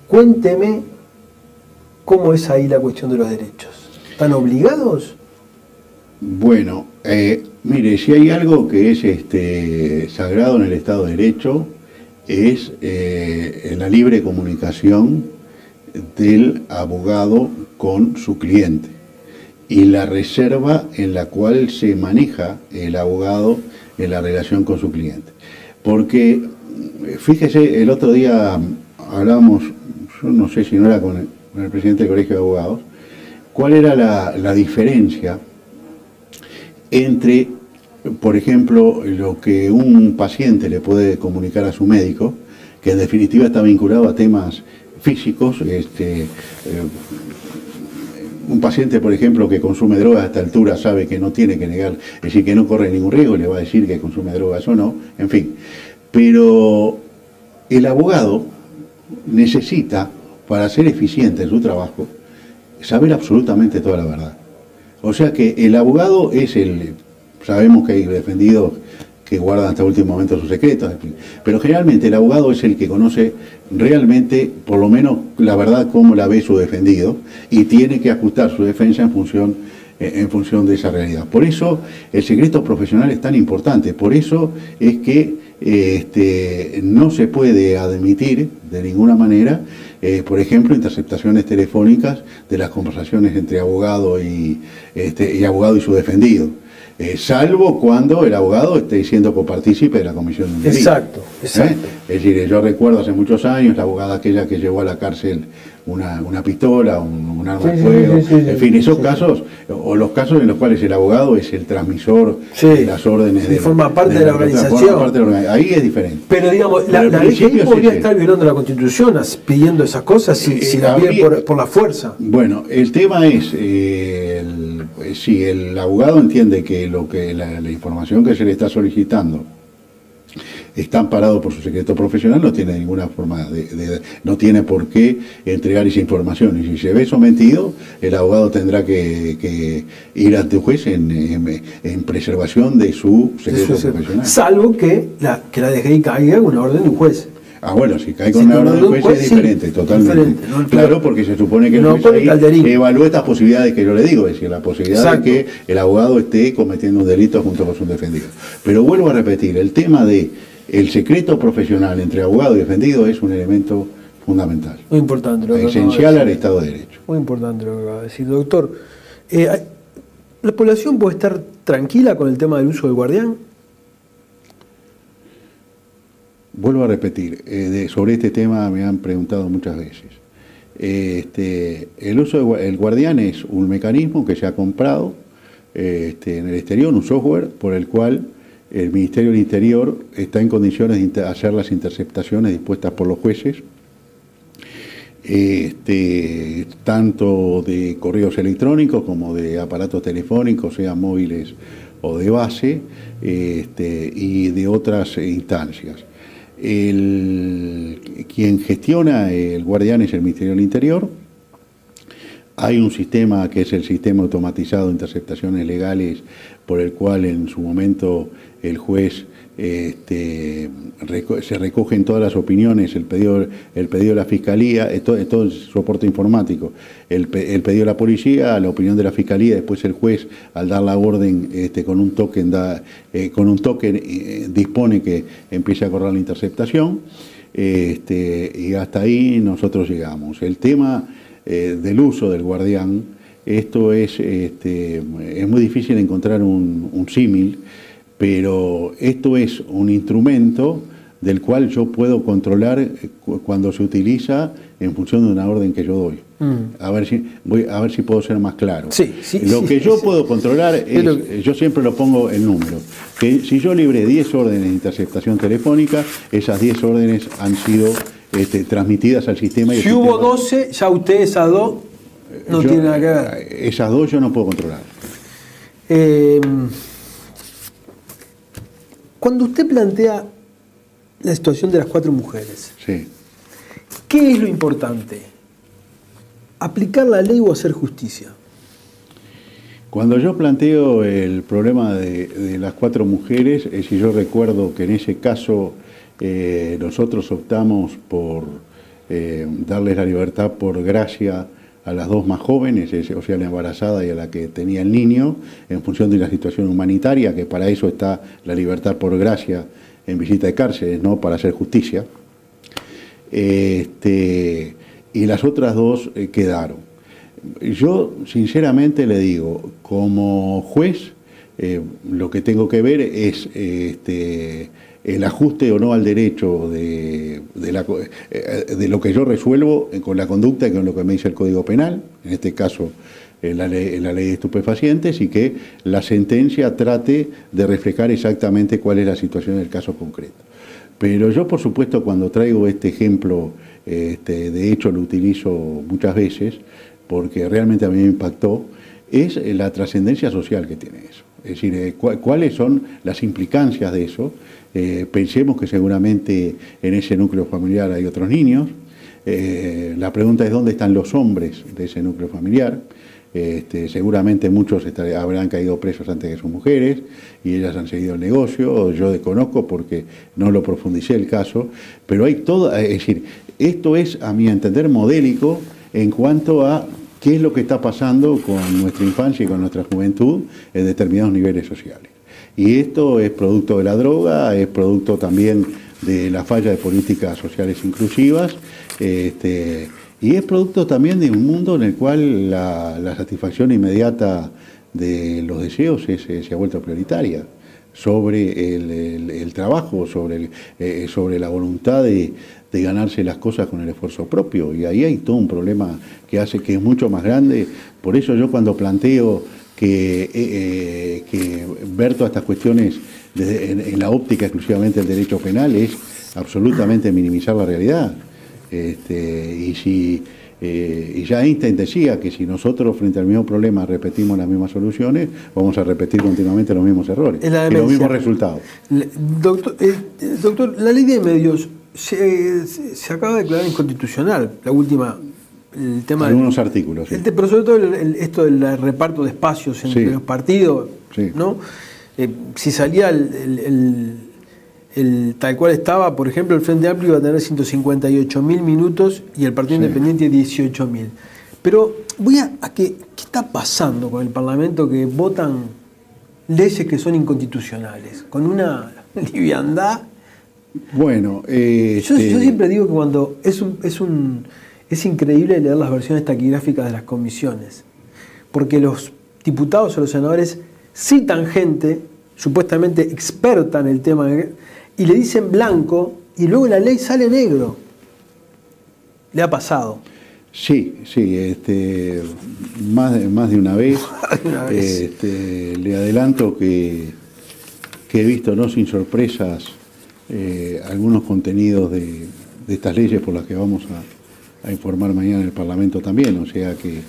Cuénteme cómo es ahí la cuestión de los derechos. ¿Están obligados? Bueno, mire, si hay algo que es sagrado en el Estado de Derecho, es la libre comunicación del abogado con su cliente y la reserva en la cual se maneja el abogado en la relación con su cliente. Porque, fíjese, el otro día hablábamos, yo no sé si no era con el presidente del Colegio de Abogados, cuál era la diferencia entre, por ejemplo, lo que un paciente le puede comunicar a su médico, que en definitiva está vinculado a temas físicos. Un paciente, por ejemplo, que consume drogas a esta altura sabe que no tiene que negar, es decir, que no corre ningún riesgo, le va a decir que consume drogas o no, en fin. Pero el abogado necesita, para ser eficiente en su trabajo, saber absolutamente toda la verdad. O sea que el abogado es sabemos que hay defendidos que guardan hasta el último momento sus secretos, pero generalmente el abogado es el que conoce realmente, por lo menos, la verdad cómo la ve su defendido, y tiene que ajustar su defensa en función de esa realidad. Por eso el secreto profesional es tan importante, por eso es que no se puede admitir de ninguna manera, por ejemplo, interceptaciones telefónicas de las conversaciones entre abogado y su defendido. Salvo cuando el abogado esté siendo copartícipe de la comisión de un delito. Exacto. Es decir, yo recuerdo hace muchos años la abogada aquella que llevó a la cárcel una pistola, un arma de fuego, en fin, esos casos, o los casos en los cuales el abogado es el transmisor de las órdenes. Forma parte de la organización. Ahí es diferente. Pero digamos, la DGI podría estar violando la Constitución pidiendo esas cosas si la pide por la fuerza. Bueno, el tema es, si el abogado entiende que la información que se le está solicitando está amparado por su secreto profesional, no tiene ninguna forma no tiene por qué entregar esa información, y si se ve sometido, el abogado tendrá que ir ante un juez en preservación de su secreto profesional. Salvo que la DGI caiga en una orden de un juez. Ah, bueno, si cae con una orden de un juez es diferente, totalmente. Diferente, ¿no? Claro, porque se supone que el juez ahí evalúa estas posibilidades que yo le digo, es decir, la posibilidad de que el abogado esté cometiendo un delito junto con su defendido. Pero vuelvo a repetir, el tema de el secreto profesional entre abogado y defendido es un elemento fundamental. Muy importante. Esencial al Estado de Derecho. Muy importante lo que acaba de decir, doctor. ¿La población puede estar tranquila con el tema del uso del guardián? Vuelvo a repetir, sobre este tema me han preguntado muchas veces. El uso del guardián es un mecanismo que se ha comprado en el exterior, un software por el cual el Ministerio del Interior está en condiciones de hacer las interceptaciones dispuestas por los jueces, tanto de correos electrónicos como de aparatos telefónicos, sean móviles o de base, y de otras instancias. Quien gestiona el guardián es el Ministerio del Interior. Hay un sistema que es el sistema automatizado de interceptaciones legales, por el cual en su momento el juez se recogen todas las opiniones, el pedido de la Fiscalía, todo el soporte informático, el pedido de la policía, la opinión de la Fiscalía, después el juez, al dar la orden con un token, dispone que empiece a correr la interceptación, y hasta ahí nosotros llegamos. El tema del uso del guardián, esto es muy difícil encontrar un símil, pero esto es un instrumento del cual yo puedo controlar cuando se utiliza en función de una orden que yo doy. A ver si puedo ser más claro. Lo que yo puedo controlar es, yo siempre lo pongo en números, que si yo libré 10 órdenes de interceptación telefónica, esas 10 órdenes han sido transmitidas al sistema. Y si hubo 12, ya usted esas 2 no tiene nada que ver. Esas 2 yo no puedo controlar. Cuando usted plantea la situación de las 4 mujeres, sí, ¿qué es lo importante? ¿Aplicar la ley o hacer justicia? Cuando yo planteo el problema de las 4 mujeres, si yo recuerdo que en ese caso nosotros optamos por darles la libertad por gracia a las dos más jóvenes, o sea, la embarazada y a la que tenía el niño, en función de la situación humanitaria, que para eso está la libertad por gracia en visita de cárceles, no para hacer justicia. Y las otras dos quedaron. Yo, sinceramente, le digo, como juez, lo que tengo que ver es el ajuste o no al derecho de lo que yo resuelvo con la conducta y con lo que me dice el Código Penal, en este caso la ley de estupefacientes, y que la sentencia trate de reflejar exactamente cuál es la situación del caso concreto. Pero yo, por supuesto, cuando traigo este ejemplo, de hecho lo utilizo muchas veces, porque realmente a mí me impactó, es la trascendencia social que tiene eso. Es decir, cuáles son las implicancias de eso. Pensemos que seguramente en ese núcleo familiar hay otros niños. La pregunta es dónde están los hombres de ese núcleo familiar. Seguramente muchos habrán caído presos antes que sus mujeres y ellas han seguido el negocio. Yo desconozco porque no lo profundicé el caso, pero hay todo, es decir, esto es, a mi entender, modélico en cuanto a qué es lo que está pasando con nuestra infancia y con nuestra juventud en determinados niveles sociales. Y esto es producto de la droga, es producto también de la falla de políticas sociales inclusivas, y es producto también de un mundo en el cual la satisfacción inmediata de los deseos se ha vuelto prioritaria sobre el trabajo, sobre la voluntad de ganarse las cosas con el esfuerzo propio. Y ahí hay todo un problema que hace que es mucho más grande. Por eso yo cuando planteo que ver todas estas cuestiones en la óptica exclusivamente del derecho penal es absolutamente minimizar la realidad. Y ya Einstein decía que si nosotros frente al mismo problema repetimos las mismas soluciones, vamos a repetir continuamente los mismos errores y los mismos resultados. Doctor, la ley de medios se acaba de declarar inconstitucional, la última, el tema algunos artículos, sí. Pero sobre todo esto del reparto de espacios entre los partidos, sí. ¿No? Si salía tal cual estaba, por ejemplo, el Frente Amplio iba a tener 158.000 minutos y el Partido Independiente 18.000. Pero ¿qué está pasando con el Parlamento que votan leyes que son inconstitucionales? Con una liviandad. Bueno, yo siempre digo que cuando es increíble leer las versiones taquigráficas de las comisiones, porque los diputados o los senadores citan gente supuestamente experta en el tema y le dicen blanco y luego la ley sale negro. ¿Le ha pasado? Sí, más de una vez. Le adelanto que he visto, no sin sorpresas, algunos contenidos de estas leyes por las que vamos a informar mañana en el Parlamento también, o sea que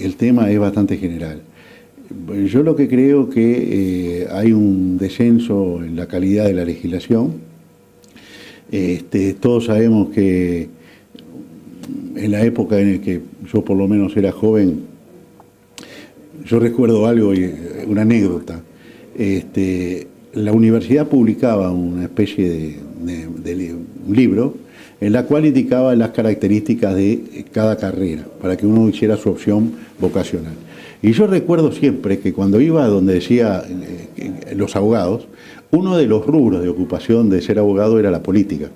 el tema es bastante general. Yo lo que creo que hay un descenso en la calidad de la legislación. Todos sabemos que en la época en la que yo por lo menos era joven, yo recuerdo algo, una anécdota. La universidad publicaba una especie de un libro en la cual indicaba las características de cada carrera para que uno hiciera su opción vocacional. Y yo recuerdo siempre que cuando iba a donde decía los abogados, uno de los rubros de ocupación de ser abogado era la política,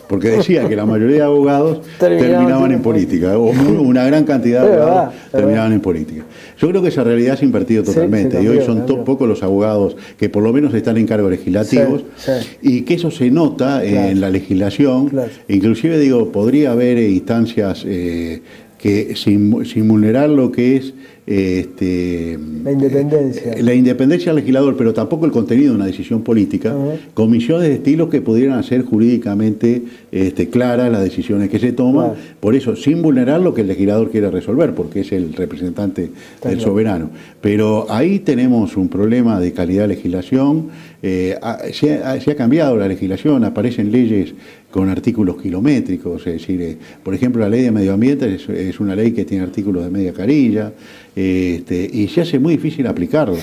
porque decía que la mayoría de abogados terminaban en política, o una gran cantidad de abogados terminaban en política. Yo creo que esa realidad se ha invertido totalmente, y hoy son pocos los abogados que por lo menos están en cargos legislativos, y que eso se nota en la legislación. Inclusive digo, podría haber instancias que sin vulnerar lo que es la independencia del legislador, pero tampoco el contenido de una decisión política, comisiones de estilos que pudieran hacer jurídicamente claras las decisiones que se toman, por eso sin vulnerar lo que el legislador quiere resolver, porque es el representante del soberano. Pero ahí tenemos un problema de calidad de legislación. Se ha cambiado la legislación, aparecen leyes con artículos kilométricos, es decir, por ejemplo, la ley de medio ambiente es una ley que tiene artículos de media carilla. y se hace muy difícil aplicarla.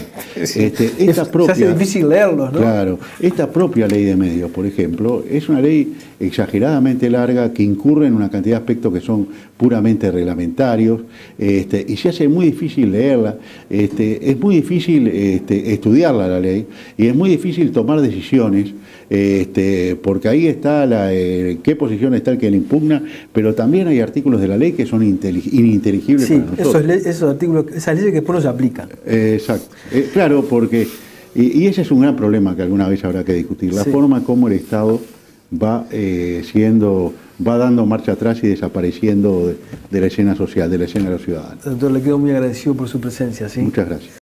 Se hace difícil leerlos, ¿no? Claro, esta propia ley de medios, por ejemplo, es una ley exageradamente larga que incurre en una cantidad de aspectos que son puramente reglamentarios, y se hace muy difícil leerla, es muy difícil estudiarla la ley, y es muy difícil tomar decisiones, porque ahí está qué posición está el que la impugna, pero también hay artículos de la ley que son ininteligibles para nosotros. Esos artículos, esas leyes que después no se aplican. Exacto. Claro, porque, y ese es un gran problema que alguna vez habrá que discutir, la forma como el Estado va dando marcha atrás y desapareciendo de la escena social, de la escena de los ciudadanos. Doctor, le quedo muy agradecido por su presencia. ¿Sí? Muchas gracias.